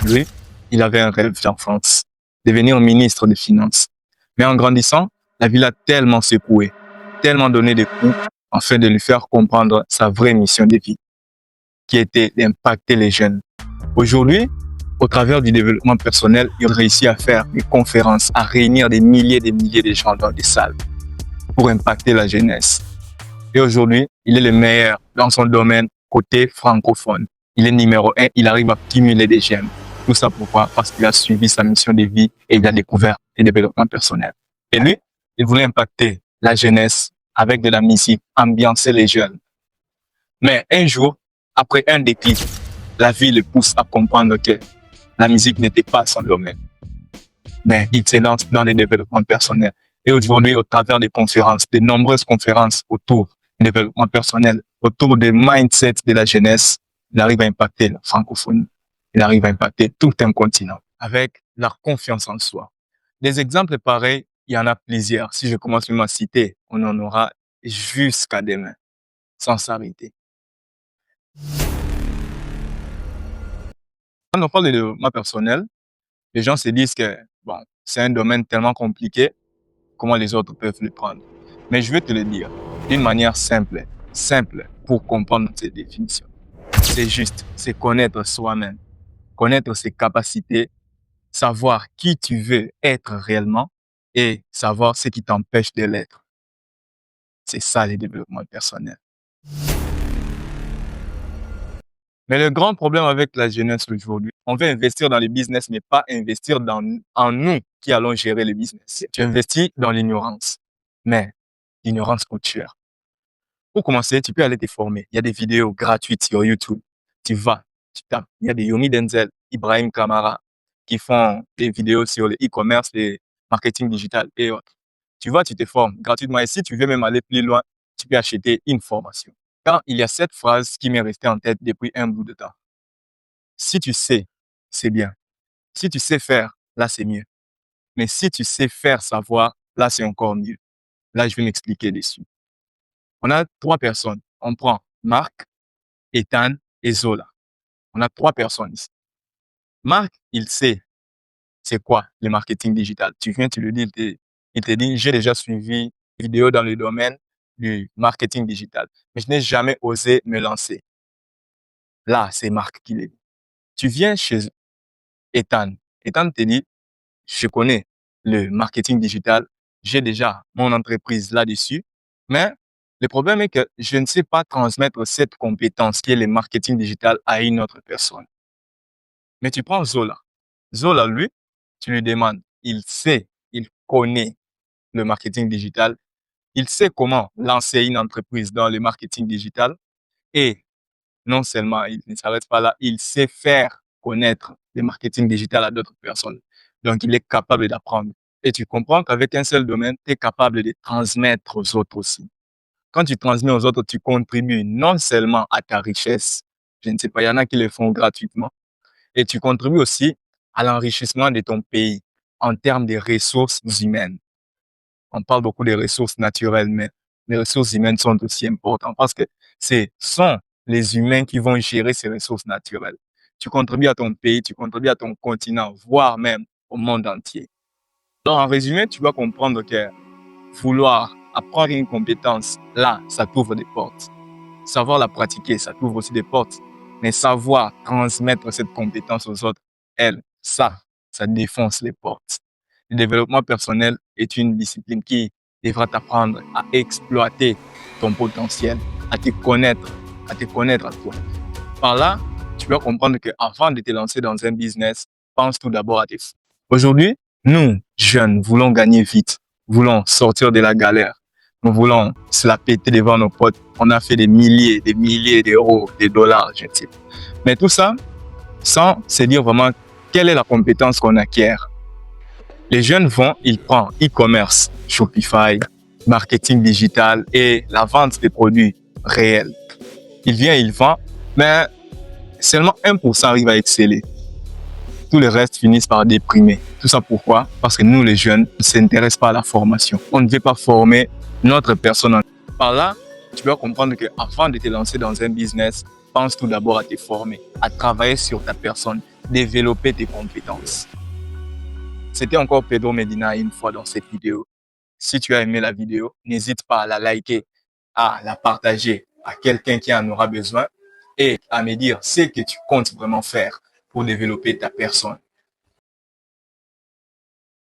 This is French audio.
Lui, il avait un rêve d'enfance, devenir ministre des Finances. Mais en grandissant, la vie l'a tellement secoué, tellement donné des coups, afin de lui faire comprendre sa vraie mission de vie, qui était d'impacter les jeunes. Aujourd'hui, au travers du développement personnel, il réussit à faire des conférences, à réunir des milliers de gens dans des salles pour impacter la jeunesse. Et aujourd'hui, il est le meilleur dans son domaine côté francophone. Il est numéro 1, il arrive à cumuler des j'aime. Tout ça pourquoi? Parce qu'il a suivi sa mission de vie et il a découvert le développement personnel. Et lui, il voulait impacter la jeunesse avec de la musique, ambiancer les jeunes. Mais un jour, après un déclic, la vie le pousse à comprendre que la musique n'était pas son domaine. Mais il se lance dans le développement personnel. Et aujourd'hui, au travers des conférences, de nombreuses conférences autour du développement personnel, autour des mindsets de la jeunesse, il arrive à impacter la francophonie. Il arrive à impacter tout un continent avec la confiance en soi. Des exemples pareils, il y en a plusieurs. Si je commence à citer, on en aura jusqu'à demain, sans s'arrêter. Quand on parle de développement personnel, les gens se disent que bon, c'est un domaine tellement compliqué, comment les autres peuvent le prendre. Mais je vais te le dire d'une manière simple pour comprendre cette définition. C'est juste, c'est connaître soi-même, connaître ses capacités, savoir qui tu veux être réellement et savoir ce qui t'empêche de l'être. C'est ça le développement personnel. Mais le grand problème avec la jeunesse aujourd'hui, on veut investir dans le business, mais pas investir en nous qui allons gérer le business. Tu investis dans l'ignorance, mais l'ignorance coûte cher. Pour commencer, tu peux aller te former. Il y a des vidéos gratuites sur YouTube. Tu vas, tu tapes. Il y a des Yomi Denzel, Ibrahim Kamara qui font des vidéos sur le e-commerce, le marketing digital et autres. Tu vas, tu te formes gratuitement. Et si tu veux même aller plus loin, tu peux acheter une formation. Car il y a cette phrase qui m'est restée en tête depuis un bout de temps. Si tu sais, c'est bien. Si tu sais faire, là, c'est mieux. Mais si tu sais faire savoir, là, c'est encore mieux. Là, je vais m'expliquer dessus. On a 3 personnes. On prend Marc, Ethan et Zola. On a 3 personnes ici. Marc, il sait c'est quoi le marketing digital. Tu viens, tu lui dis, il te dit, j'ai déjà suivi des vidéos dans le domaine du marketing digital, mais je n'ai jamais osé me lancer. Là, c'est Marc qui l'est. Tu viens chez Ethan. Ethan te dit, je connais le marketing digital, j'ai déjà mon entreprise là-dessus, mais le problème est que je ne sais pas transmettre cette compétence qui est le marketing digital à une autre personne. Mais tu prends Zola. Zola, lui, tu lui demandes, il sait, il connaît le marketing digital, il sait comment lancer une entreprise dans le marketing digital et non seulement il ne s'arrête pas là, il sait faire connaître le marketing digital à d'autres personnes. Donc, il est capable d'apprendre. Et tu comprends qu'avec un seul domaine, tu es capable de transmettre aux autres aussi. Quand tu transmets aux autres, tu contribues non seulement à ta richesse, je ne sais pas, il y en a qui le font gratuitement, et tu contribues aussi à l'enrichissement de ton pays en termes de ressources humaines. On parle beaucoup des ressources naturelles, mais les ressources humaines sont aussi importantes parce que ce sont les humains qui vont gérer ces ressources naturelles. Tu contribues à ton pays, tu contribues à ton continent, voire même au monde entier. Donc, en résumé, tu dois comprendre que vouloir apprendre une compétence, là, ça t'ouvre des portes. Savoir la pratiquer, ça t'ouvre aussi des portes. Mais savoir transmettre cette compétence aux autres, ça défonce les portes. Le développement personnel est une discipline qui devra t'apprendre à exploiter ton potentiel, à te connaître à toi. Par là, tu dois comprendre qu'avant de te lancer dans un business, pense tout d'abord à tes fonds. Aujourd'hui, nous, jeunes, voulons gagner vite, voulons sortir de la galère. Nous voulons se la péter devant nos potes. On a fait des milliers d'euros, des dollars, je ne sais pas. Mais tout ça, sans se dire vraiment quelle est la compétence qu'on acquiert. Les jeunes vont, ils prennent e-commerce, Shopify, marketing digital et la vente des produits réels. Il vient, il vend, mais seulement 1% arrive à exceller. Tout le reste finissent par déprimer. Tout ça pourquoi? Parce que nous, les jeunes, ne s'intéressent pas à la formation. On ne veut pas former notre personne. Par là, tu dois comprendre qu'avant de te lancer dans un business, pense tout d'abord à te former, à travailler sur ta personne, développer tes compétences. C'était encore Pedro Medina une fois dans cette vidéo. Si tu as aimé la vidéo, n'hésite pas à la liker, à la partager à quelqu'un qui en aura besoin et à me dire ce que tu comptes vraiment faire pour développer ta personne.